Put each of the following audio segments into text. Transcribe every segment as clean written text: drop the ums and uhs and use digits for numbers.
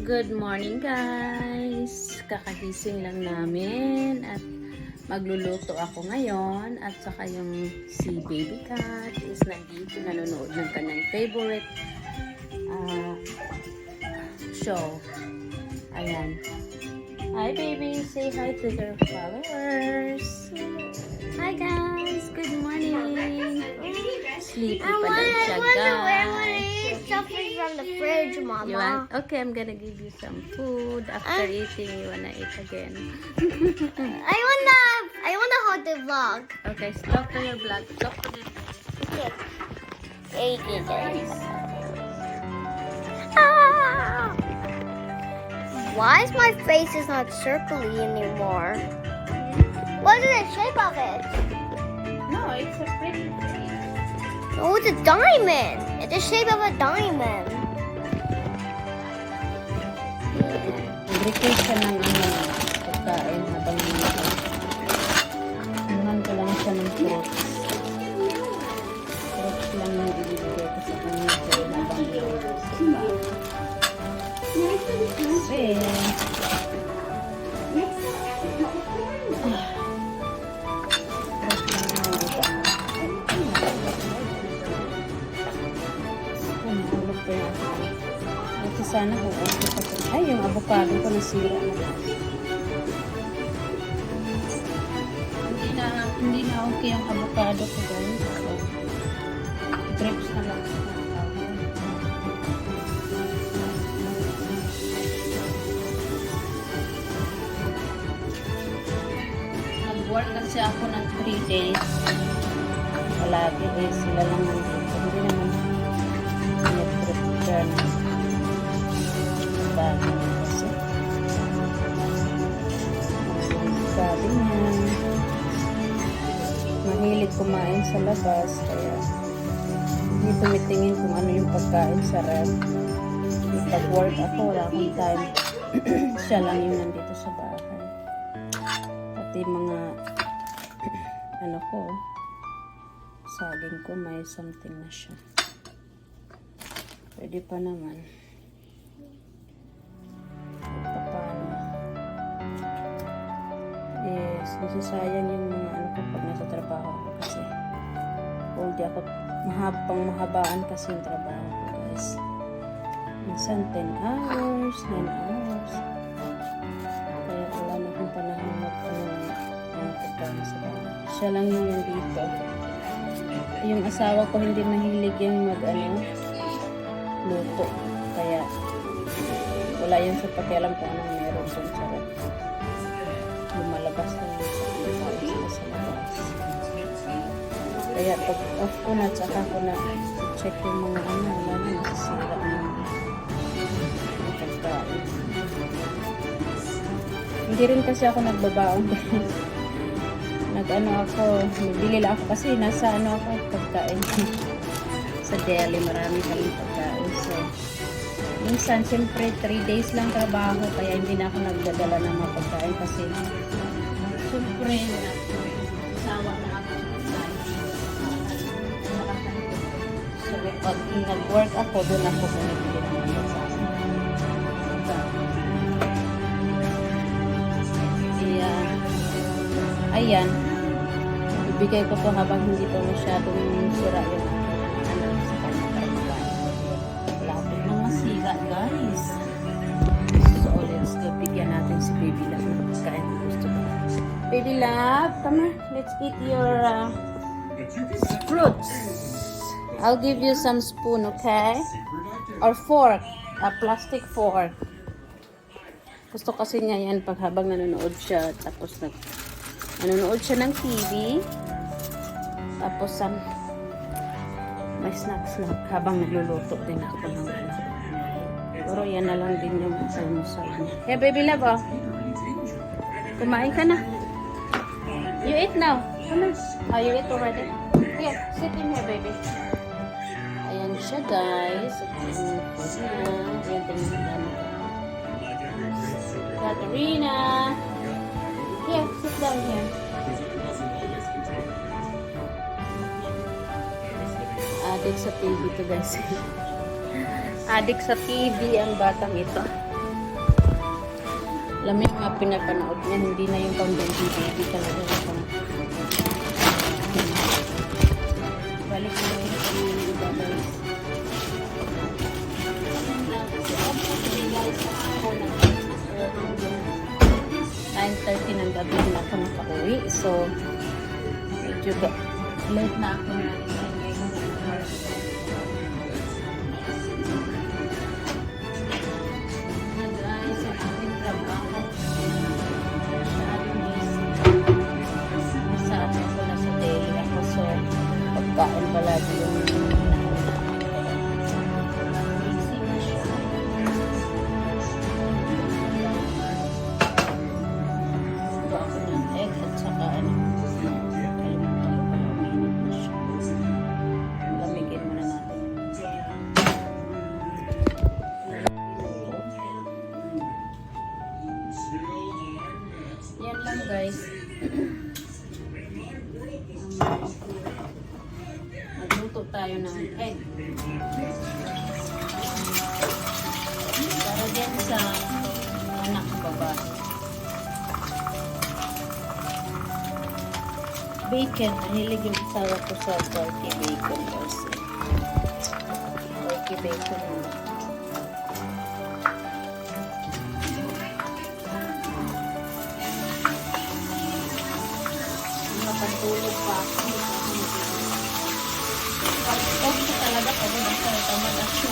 Good morning guys! Kakagising lang namin at magluluto ako ngayon at saka yung si baby cat is nandito nanonood ng kanyang favorite show. Ayan. Hi baby! Say hi to your followers! Hi guys! Good morning! Sleepy pa daw siya guys. Something from the fridge, Mama. You want? Okay, I'm gonna give you some food. After eating, you wanna eat again. I wanna hold the vlog. Okay, stop to your vlog. Stop to the Okay. Hey, guys. Ah! Why is my face is not circly anymore? What is the shape of it? No, it's a pretty face. Oh, it's a diamond. It's the shape of a diamond. Request ka ng pagkain habang nilakad. Naman ko lang siya ng fruits. Fruits lang yung ibibigay ko sa kanya kaya habang nilakad. Kasi sana kung okay pa ito. Ay, yung avocado ko nasira na. Hindi na okay yung avocado ko guys. So, drips na lang. Nag-work kasi ako ng 3 days. Palagi eh, sila lang nandito. Hindi naman nag-trip dyan. Kasi sabi niya mahilig kumain sa labas kaya hindi tumitingin kung ano yung pagkain sa ref. Pag-work ako wala akong time. Siya lang yung nandito sa bahay, pati mga ano ko, saging ko may something na siya, pwede pa naman. Yes, nasasayang yung mga ano ko pag nasa trabaho ko kasi hindi ako mahabaan kasi yung trabaho ko guys. Minsan 10 hours, 9 hours. Kaya wala na akong panahon ng pagkain sa bahay. Siya lang yung nandito. Yung asawa ko hindi mahilig yung luto. Kaya wala yun sa pakialam kung anong meron dun sa ref. Lumalabas na yun sila sa labas. Kaya pag off ko na, tsaka ko na check yung mga wala na nasisira ng pagkain. Hindi rin kasi ako nagbabaon. Nagbili lang ako kasi nasa ako pagkain. Sa deli, marami kami pagkain. So, minsan, siyempre, 3 days lang trabaho, kaya hindi na ako nagdadala ng mga pagkain kasi siyempre, sawa na ako sa pagkain. So, pag nag-work ako, doon ako bumibili ng mga pagkain. Kaya, ayan, ibigay ko to habang hindi to masyadong sira yung sa kanyang guys. So, let's go. Bigyan natin si Baby Love ng pagkain na gusto ko. Baby Love, come on. Let's eat your fruits. I'll give you some spoon, okay? Or fork. A plastic fork. Gusto kasi niya yan pag habang nanonood siya. Tapos nanonood siya ng TV. Tapos may snacks lang habang nagluluto din ako ng Pero yan na lang din yung almusal niya. Hey, Baby Love, oh. Kumain ka na. You eat now. Come on. Oh, you eat already? Here, sit in here, baby. Ayan siya, guys. Ayan, tingnan mo. Katerina. Here, sit down here. Addict sa TV to guys. Addict sa TV ang batang ito. Alam mo yung mga pinapanood niya, hindi na yung pang baby talaga. Balik na yung iba guys. 9:30 ng gabi na ako nakauwi. So, medyo late na ako na. Guys, ang aking trabaho. Sa ano ko na sa daily ako. So, pagkain palagi yung busy na siya. Ito ako ng egg at saka ano. Kalimutan ko pala uminit na siya. Lamigin muna natin. Yan lang guys. Magluto tayo ng egg. Para din sa anak babae. Bacon. Mahilig yung asawa ko sa turkey bacon guys. Turkey bacon. Makatulog pa ako. Pag-off ko talaga pag nasa tamad ako.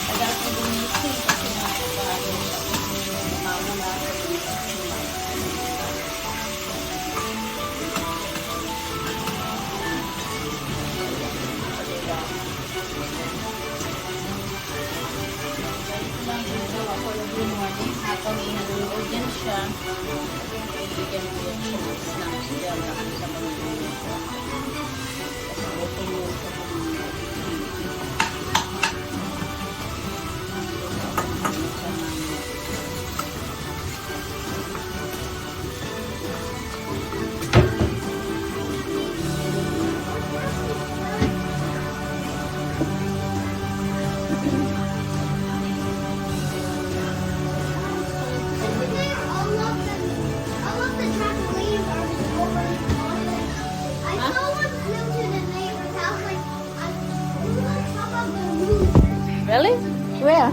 Tagal ko gumising kasi nakakaroon ng mamula. Lang dito ako every morning habang inanood din siya. Bigyan ko yan siya ng snacks dyan sa mga minuto. Kasi open yun sa mga Really? Where?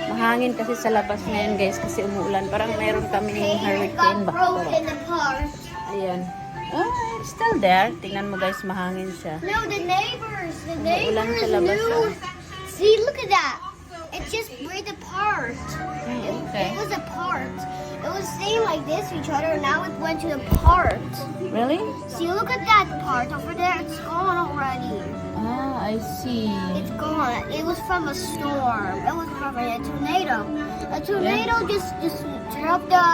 Mahangin kasi sa labas ngayon guys kasi umuulan. Parang meron kami ng hurricane ba? Ayan. Oh, it's still there. Tingnan mo guys, mahangin siya. No, the neighbors. The Umuulan neighbors sa labas. knew. See, look at that. It just break apart. Okay. It was apart. It was staying like this to each other. Now it went to the part. Really? See, look at that part over there. It's gone already. Ah, I see. It's gone. It was from a storm. It was from a tornado. A tornado just dropped the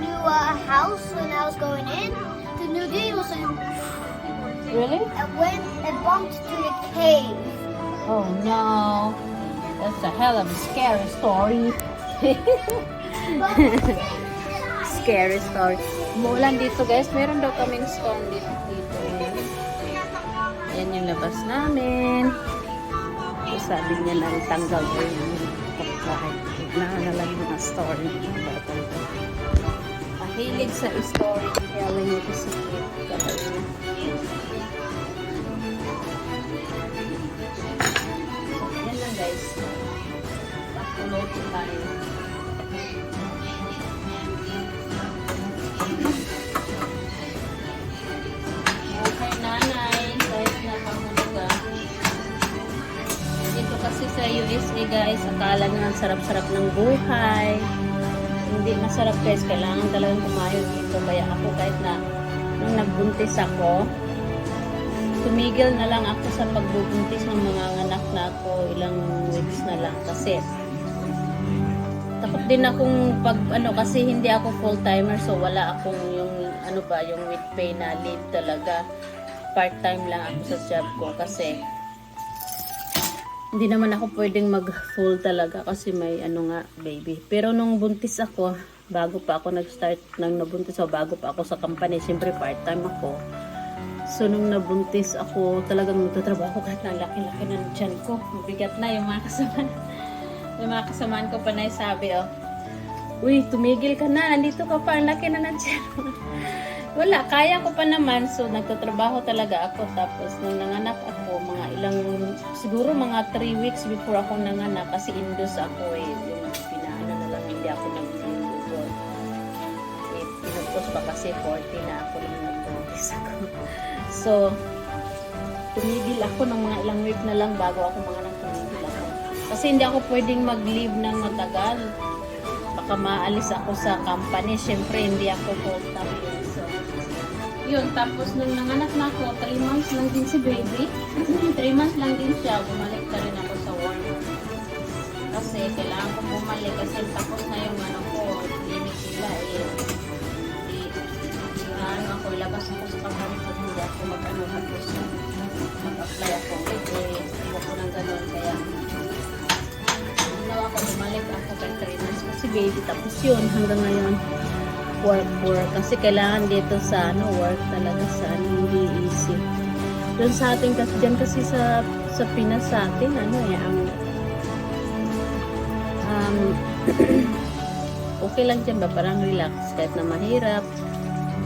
new house when I was going in. The new deal was Really? it bumped to the cave. Oh no. That's a hell of a scary story. Scary story. Umuulan dito guys. Meron daw kaming storm dito. Yan yung labas namin. So, sabi niya na tanggal ko yung kapitbahay. Na lang yung story. Mahilig sa story telling ito si Kate. Yan lang guys. Pakulotin tayo. Okay, nanay. Kahit na pangulog dito kasi sa USA guys, akala nyo ang sarap-sarap ng buhay. Hindi masarap guys. Kailangan talagang kumayo dito. Kaya ako kahit na nung nagbuntis ako, tumigil na lang ako sa pagbubuntis ng mga anak na ako. Ilang weeks na lang. Kasi takot din akong kasi hindi ako full-timer. So wala akong yung yung with pay na leave talaga. Part-time lang ako sa job ko. Kasi hindi naman ako pwedeng mag-full talaga kasi may baby. Pero nung buntis ako, bago pa ako nag-start nang nabuntis ako, bago pa ako sa company, siyempre part-time ako. So nung nabuntis ako, talagang nagtatrabaho kahit na laki-laki ng tiyan ko. Mabigat na yung mga kasamaan. Yung mga kasamaan ko pa na sabi, Uy, tumigil ka na. Nandito ka pa. Ang laki na ng tiyan. Wala, kaya ko pa naman. So, nagtatrabaho talaga ako. Tapos, nung nanganak ako, mga siguro mga 3 weeks before ako nanganak. Kasi indus ako eh. Yung pinaano na lang, hindi ako nag-work. Eh, pinupos pa kasi 40 na ako nung nag-buntis ako. So, tumigil ako ng mga ilang week na lang bago ako manganak, tumigil ako. Kasi hindi ako pwedeng mag-leave ng matagal. Baka maalis ako sa company. Siyempre, hindi ako full-time. So, yun. Tapos, nung nanganak na ako, 3 months lang din si baby. 3 months lang din siya. Bumalik na rin ako sa work. Kasi, kailangan ko bumalik. Kasi, tapos na yung ano ko, limit nila eh. Ako, labas ako sa company pag hindi ako mag-ano. Tapos, mag-apply ako. Iba ko ng ganun. Kaya, ginawa ko, bumalik ako kay 3 months kasi baby. Tapos yun, hanggang ngayon, work. Kasi kailangan dito sa work talaga sa hindi easy. Doon sa atin, kasi dyan kasi sa Pinas sa atin, okay lang dyan ba? Parang relax. Kahit na mahirap,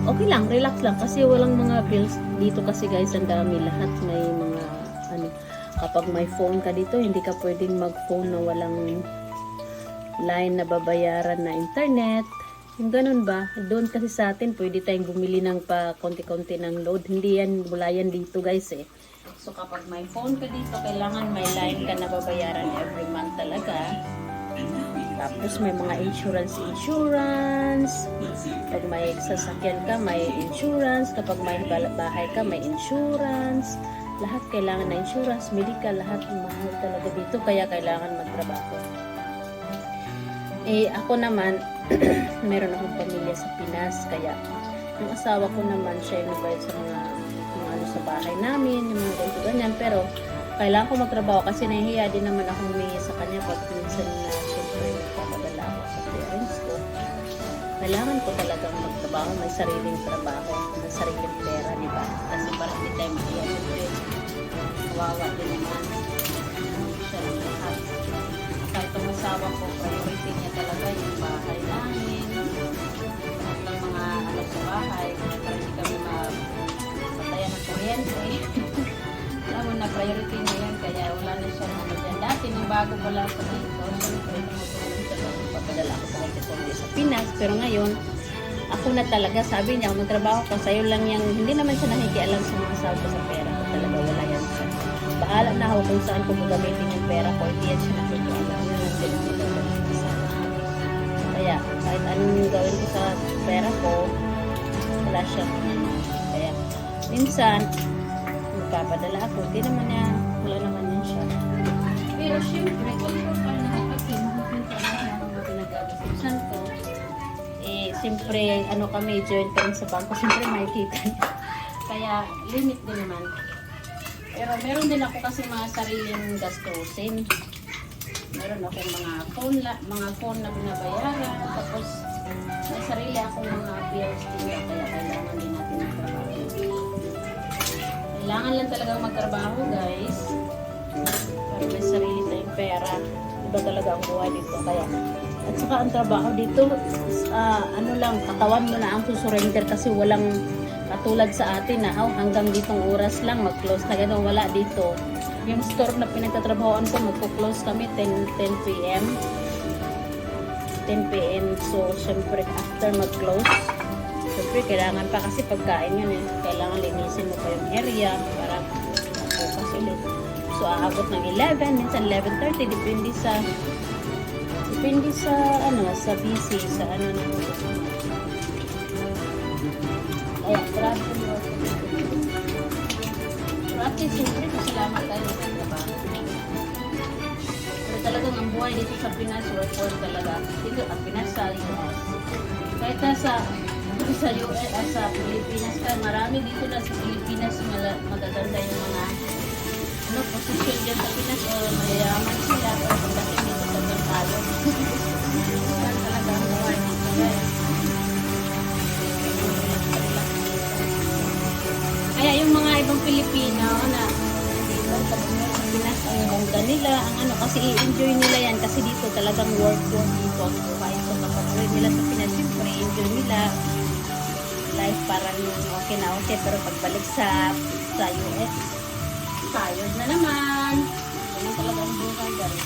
okay lang, relax lang. Kasi walang mga bills dito kasi guys, ang dami lahat. May mga, kapag may phone ka dito, hindi ka pwedeng mag-phone na walang line na babayaran na internet. Yung ganun ba? Doon kasi sa atin, pwede tayong bumili ng pa konti-konti ng load. Hindi yan, wala yan dito guys eh. So kapag may phone ka dito, kailangan may line ka na babayaran every month talaga. Tapos may mga insurance. Pag may sasakyan ka, may insurance. Kapag may bahay ka, may insurance. Lahat kailangan na insurance, medical, lahat mahal talaga dito. Kaya kailangan magtrabaho. Eh, ako naman, meron akong pamilya sa Pinas. Kaya, yung asawa ko naman, siya yung nagbayad sa mga ano sa bahay namin, yung mga ganyan. Pero, kailangan ko magtrabaho kasi nahihiya din naman akong humingi sa kanya pag minsan na siyempre nagpapadala ako sa parents ko. Kailangan ko talagang magtrabaho, may sariling trabaho, may sariling pera, di ba? Kasi parang hindi tayo mahiya siyempre. Kawawa din naman. Siya lang lahat. Kahit ang asawa ko, priority niya talaga yung bahay namin. Lahat ng mga alam sa bahay, para hindi kami mapatayan ng kuryente. Alam mo na, priority niya yan, kaya wala na siya ano dyan. Dati, nung bago pala ako dito, siyempre, tumutulong siya doon. Papadala ako sa Pinas. Pero ngayon, ako na talaga, sabi niya, magtrabaho ka, sa'yo lang yung, hindi naman siya nakikialam sa mga asawa ko sa pera ko. Talaga, wala yan siya. Bahala na ako kung saan ko gagamitin yung pera ko, hindi yan siya nakikialam. Kaya, kahit anong gawin ko sa pera ko, wala siya. Kaya, minsan, magpapadala ako, hindi naman niya, wala naman yan siya. Pero syempre, kung pa na ako kasi, makikita na mga pinag-agasisan ko, eh, syempre, ano kami, joint pa rin sa bangko, syempre makikita niya. Kaya, limit din naman. Pero meron din ako kasi mga sariling gastusin. Meron akong mga phone na binabayaran. Tapos, may sarili akong mga bills din. Kaya kailangan din natin magtrabaho. Kailangan lang talagang magtrabaho, guys. Para may sarili tayong pera. Iba talaga ang buhay dito. Kaya, at saka ang trabaho dito, ano lang, katawan mo na ang susurrender kasi walang katulad sa atin na hanggang ditong oras lang mag-close na gano'n. Wala dito. Yung store na pinagtatrabahoan ko, magpo-close kami 10 p.m. 10 p.m. So, syempre, after mag-close, syempre, kailangan pa kasi pagkain yun eh. Kailangan linisin mo pa yung area para bukas ulit. So, aabot ng 11, minsan 11:30, depende sa busy, sa ano na gusto mo. Kaya, grabe mo. Grabe, siyempre, masalamat tayo sa trabaho. Pero talagang ang buhay dito sa Pinas, work talaga. Dito, ang Pinas sa US. Kahit nasa US, sa Pilipinas ka, marami dito na sa Pilipinas, magaganda yung mga posisyon dyan sa Pinas, o mayayaman sila, pero pagdating dito sa Tagalog. Yan talaga ang buhay dito, guys. Kaya yung mga ibang Pilipino na dito sa Pinas, ang bongga nila, ang ano, kasi i-enjoy nila yan. Kasi dito talagang work dito ang buhay. So, kapag uwi nila sa Pinas, siyempre, enjoy nila. Life parang okay na okay. Pero pagbalik sa US, tired na naman. Ganun talaga ang buhay, guys.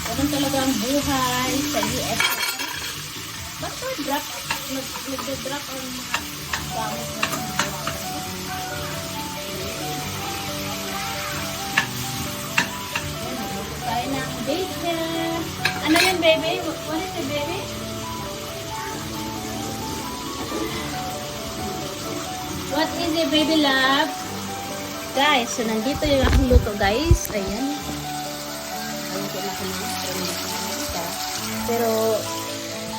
Ganun talaga ang buhay sa US. Ba't drop? Nag-drop ang mga gamit na tayo ng bacon. Ano yan, baby? What is it, baby? What is it, baby love? Guys, so nandito yung aking luto, guys. Ayan. Ayun ko na pero,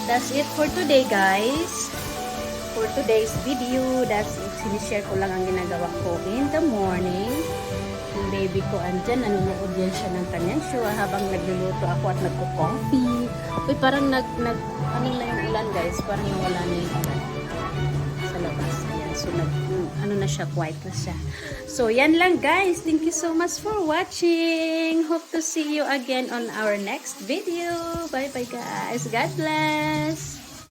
that's it for today, guys. For today's video, that's it. Sinishare ko lang ang ginagawa ko in the morning. Yung baby ko andyan, nanonood yan siya ng kanyang show habang nagluluto ako at nagko-coffee. Uy, parang ano na yung ulan, guys. Parang nawala na yung ulan sa labas. Ayan, so ano na siya, quiet na siya. So, yan lang, guys. Thank you so much for watching. Hope to see you again on our next video. Bye-bye, guys. God bless.